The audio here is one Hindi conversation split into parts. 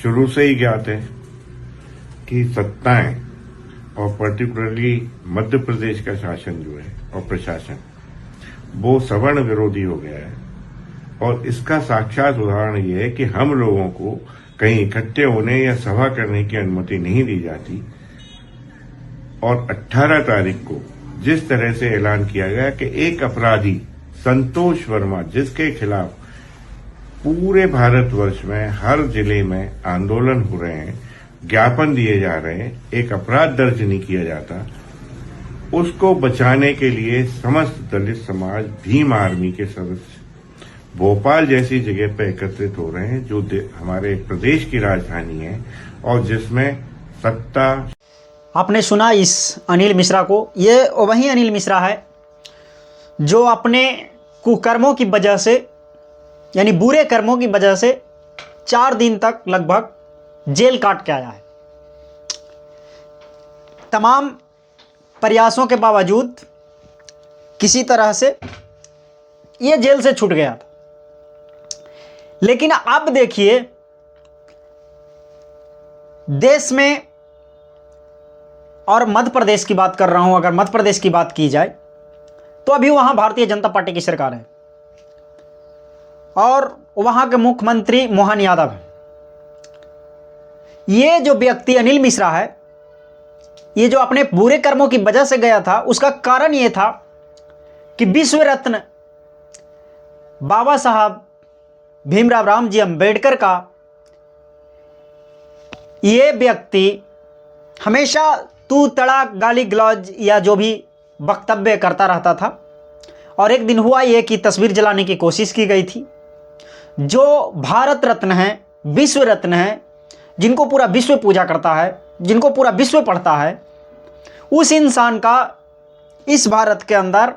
शुरू से ही ज्ञात है कि सत्ताएं और पर्टिकुलरली मध्य प्रदेश का शासन जो है और प्रशासन वो सवर्ण विरोधी हो गया है। और इसका साक्षात उदाहरण ये है कि हम लोगों को कहीं इकट्ठे होने या सभा करने की अनुमति नहीं दी जाती। और 18 तारीख को जिस तरह से ऐलान किया गया कि एक अपराधी संतोष वर्मा, जिसके खिलाफ पूरे भारतवर्ष में हर जिले में आंदोलन हो रहे हैं, ज्ञापन दिए जा रहे हैं, एक अपराध दर्ज नहीं किया जाता, उसको बचाने के लिए समस्त दलित समाज, भीम आर्मी के सदस्य भोपाल जैसी जगह पर एकत्रित हो रहे हैं, जो हमारे प्रदेश की राजधानी है और जिसमें सत्ता। आपने सुना इस अनिल मिश्रा को। ये वही अनिल मिश्रा है जो अपने कुकर्मों की वजह से, यानी बुरे कर्मों की वजह से 4 दिन तक लगभग जेल काट के आया है। तमाम प्रयासों के बावजूद किसी तरह से ये जेल से छूट गया था। लेकिन अब देखिए, देश में, और मध्य प्रदेश की बात कर रहा हूं, अगर मध्य प्रदेश की बात की जाए तो अभी वहां भारतीय जनता पार्टी की सरकार है और वहां के मुख्यमंत्री मोहन यादव हैं। ये जो व्यक्ति अनिल मिश्रा है, ये जो अपने बुरे कर्मों की वजह से गया था, उसका कारण ये था कि विश्व रत्न बाबा साहब भीमराव रामजी अंबेडकर का ये व्यक्ति हमेशा तू तड़ा, गाली गलौज या जो भी वक्तव्य करता रहता था। और एक दिन हुआ ये कि तस्वीर जलाने की कोशिश की गई थी। जो भारत रत्न है, विश्व रत्न है, जिनको पूरा विश्व पूजा करता है, जिनको पूरा विश्व पढ़ता है, उस इंसान का इस भारत के अंदर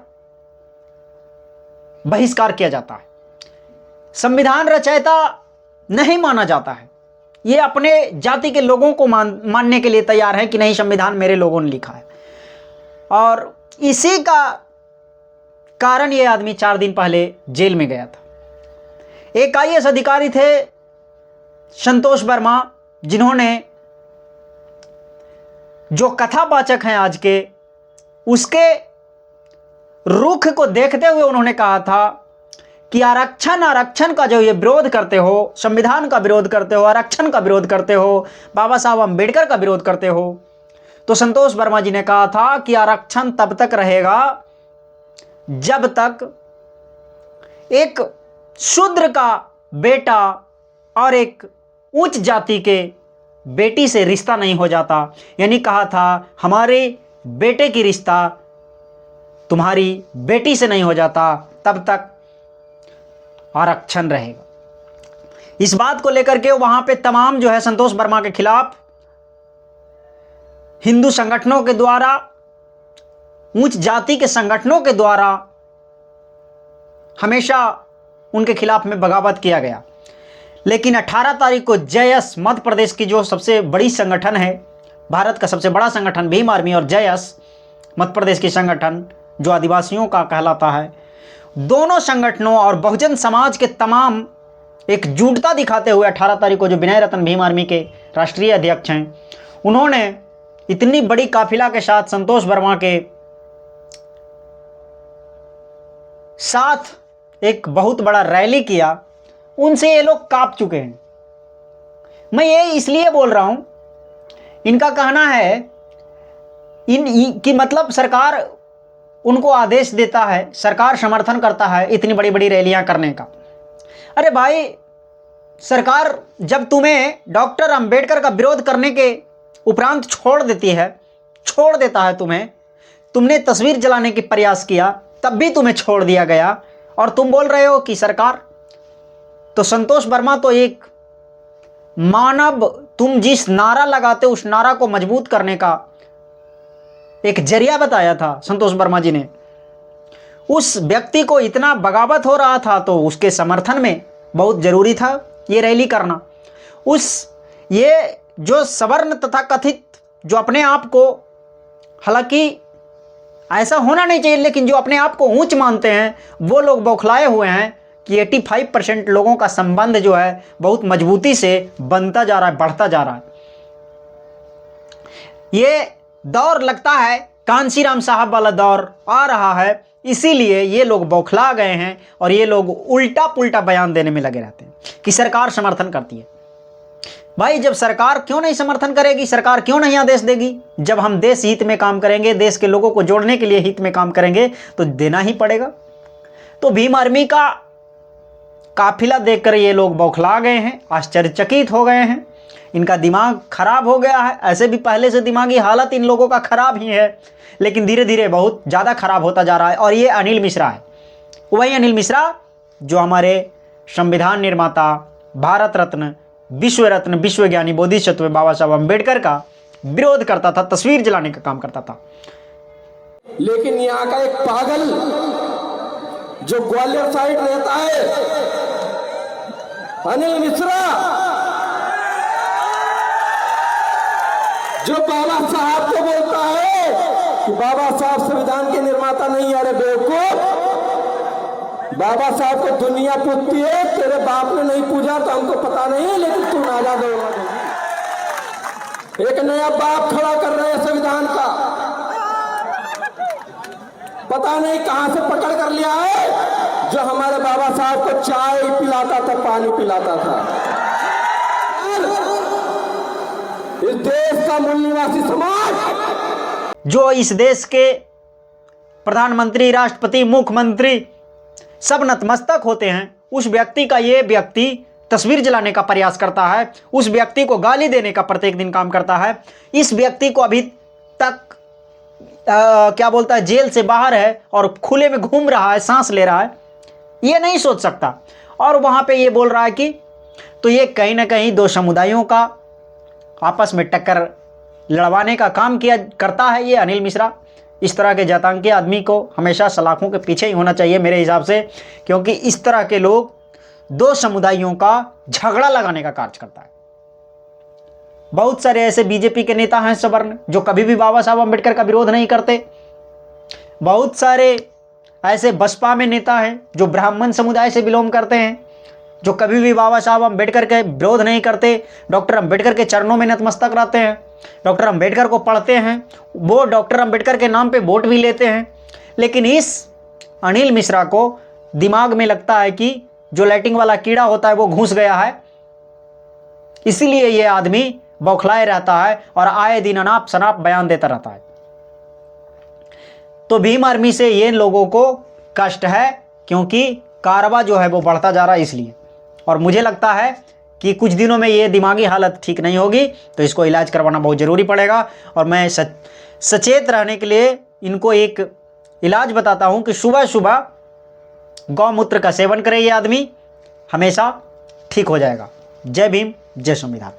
बहिष्कार किया जाता है। संविधान रचयिता नहीं माना जाता है। ये अपने जाति के लोगों को मानने के लिए तैयार है कि नहीं, संविधान मेरे लोगों ने लिखा है। और इसी का कारण ये आदमी 4 दिन पहले जेल में गया था। एक आईएएस अधिकारी थे संतोष वर्मा, जिन्होंने, जो कथावाचक हैं आज के, उसके रुख को देखते हुए उन्होंने कहा था कि आरक्षण का जो ये विरोध करते हो, संविधान का विरोध करते हो, आरक्षण का विरोध करते हो, बाबा साहब अंबेडकर का विरोध करते हो। तो संतोष वर्मा जी ने कहा था कि आरक्षण तब तक रहेगा जब तक एक शूद्र का बेटा और एक उच्च जाति के बेटी से रिश्ता नहीं हो जाता। यानी कहा था, हमारे बेटे की रिश्ता तुम्हारी बेटी से नहीं हो जाता, तब तक आरक्षण रहेगा। इस बात को लेकर के वहां पे तमाम जो है संतोष वर्मा के खिलाफ हिंदू संगठनों के द्वारा, उच्च जाति के संगठनों के द्वारा हमेशा उनके खिलाफ में बगावत किया गया। लेकिन 18 तारीख को जेएस, मध्य प्रदेश की जो सबसे बड़ी संगठन है, भारत का सबसे बड़ा संगठन भीम आर्मी, और जेएस मध्य प्रदेश की संगठन जो आदिवासियों का कहलाता है, दोनों संगठनों और बहुजन समाज के तमाम एकजुटता दिखाते हुए 18 तारीख को जो विनय रतन भीम आर्मी के राष्ट्रीय अध्यक्ष हैं, उन्होंने इतनी बड़ी काफिला के साथ संतोष वर्मा के साथ एक बहुत बड़ा रैली किया। उनसे ये लोग कांप चुके हैं। मैं ये इसलिए बोल रहा हूं, इनका कहना है कि मतलब सरकार उनको आदेश देता है, सरकार समर्थन करता है इतनी बड़ी बड़ी रैलियां करने का। अरे भाई, सरकार जब तुम्हें डॉक्टर अंबेडकर का विरोध करने के उपरांत छोड़ देता है तुम्हें, तुमने तस्वीर जलाने की प्रयास किया, तब भी तुम्हें छोड़ दिया गया, और तुम बोल रहे हो कि सरकार। तो संतोष वर्मा तो एक मानव, तुम जिस नारा लगाते उस नारा को मजबूत करने का एक जरिया बताया था संतोष वर्मा जी ने। उस व्यक्ति को इतना बगावत हो रहा था तो उसके समर्थन में बहुत जरूरी था ये रैली करना। ये जो सवर्ण तथा कथित, जो अपने आप को, हालांकि ऐसा होना नहीं चाहिए, लेकिन जो अपने आप को ऊंच मानते हैं, वो लोग बौखलाए हुए हैं कि 85% लोगों का संबंध जो है बहुत मजबूती से बनता जा रहा है, बढ़ता जा रहा है। ये दौर लगता है कांशीराम साहब वाला दौर आ रहा है, इसीलिए ये लोग बौखला गए हैं और ये लोग उल्टा पुल्टा बयान देने में लगे रहते हैं कि सरकार समर्थन करती है। भाई जब सरकार क्यों नहीं समर्थन करेगी, सरकार क्यों नहीं आदेश देगी? जब हम देश हित में काम करेंगे, देश के लोगों को जोड़ने के लिए हित में काम करेंगे तो देना ही पड़ेगा। तो भीम आर्मी का काफिला देखकर ये लोग बौखला गए हैं, आश्चर्यचकित हो गए हैं, इनका दिमाग खराब हो गया है। ऐसे भी पहले से दिमागी हालत इन लोगों का खराब ही है, लेकिन धीरे धीरे बहुत ज़्यादा खराब होता जा रहा है। और ये अनिल मिश्रा है, वही अनिल मिश्रा जो हमारे संविधान निर्माता, भारत रत्न, विश्व ज्ञानी बोधिसत्व बाबा साहब अम्बेडकर का विरोध करता था, तस्वीर जलाने का काम करता था। लेकिन यहाँ का एक पागल जो ग्वालियर साइड रहता है, अनिल मिश्रा, जो बाबा साहब को बोलता है कि बाबा साहब संविधान के निर्माता नहीं। अरे बेवकूफ, बाबा साहब को दुनिया पूछती है, तेरे बाप ने नहीं पूजा तो हमको पता नहीं, लेकिन तू नाजा दौड़ा दे। एक नया बाप खड़ा कर रहे हैं संविधान का, पता नहीं कहां से पकड़ कर लिया है, जो हमारे बाबा साहब को चाय पिलाता था, पानी पिलाता था। इस देश का मूल निवासी समाज, जो इस देश के प्रधानमंत्री, राष्ट्रपति, मुख्यमंत्री सब नतमस्तक होते हैं, उस व्यक्ति का ये व्यक्ति तस्वीर जलाने का प्रयास करता है, उस व्यक्ति को गाली देने का प्रत्येक दिन काम करता है। इस व्यक्ति को अभी तक क्या बोलता है, जेल से बाहर है और खुले में घूम रहा है, सांस ले रहा है, ये नहीं सोच सकता। और वहाँ पे ये बोल रहा है कि तो ये कहीं ना कहीं दो समुदायों का आपस में टक्कर लड़वाने का काम किया करता है ये अनिल मिश्रा। इस तरह के जातांकी आदमी को हमेशा सलाखों के पीछे ही होना चाहिए मेरे हिसाब से, क्योंकि इस तरह के लोग दो समुदायों का झगड़ा लगाने का कार्य करता है। बहुत सारे ऐसे बीजेपी के नेता हैं सवर्ण, जो कभी भी बाबा साहब अम्बेडकर का विरोध नहीं करते। बहुत सारे ऐसे बसपा में नेता हैं जो ब्राह्मण समुदाय से बिलोंग करते हैं, जो कभी भी बाबा साहब अम्बेडकर के विरोध नहीं करते, डॉक्टर अम्बेडकर के चरणों में नतमस्तक रहते हैं, डॉक्टर अम्बेडकर को पढ़ते हैं, वो डॉक्टर अम्बेडकर के नाम पे वोट भी लेते हैं। लेकिन इस अनिल मिश्रा को दिमाग में लगता है कि जो लैटिंग वाला कीड़ा होता है वो घुस गया है, इसीलिए ये आदमी बौखलाए रहता है और आए दिन अनाप शनाप बयान देता रहता है। तो भीम आर्मी से ये लोगों को कष्ट है, क्योंकि कारवा जो है वो बढ़ता जा रहा है इसलिए। और मुझे लगता है कि कुछ दिनों में ये दिमागी हालत ठीक नहीं होगी, तो इसको इलाज करवाना बहुत ज़रूरी पड़ेगा। और मैं सचेत रहने के लिए इनको एक इलाज बताता हूँ कि सुबह सुबह गौमूत्र का सेवन करे ये आदमी, हमेशा ठीक हो जाएगा। जय भीम, जय संविधान।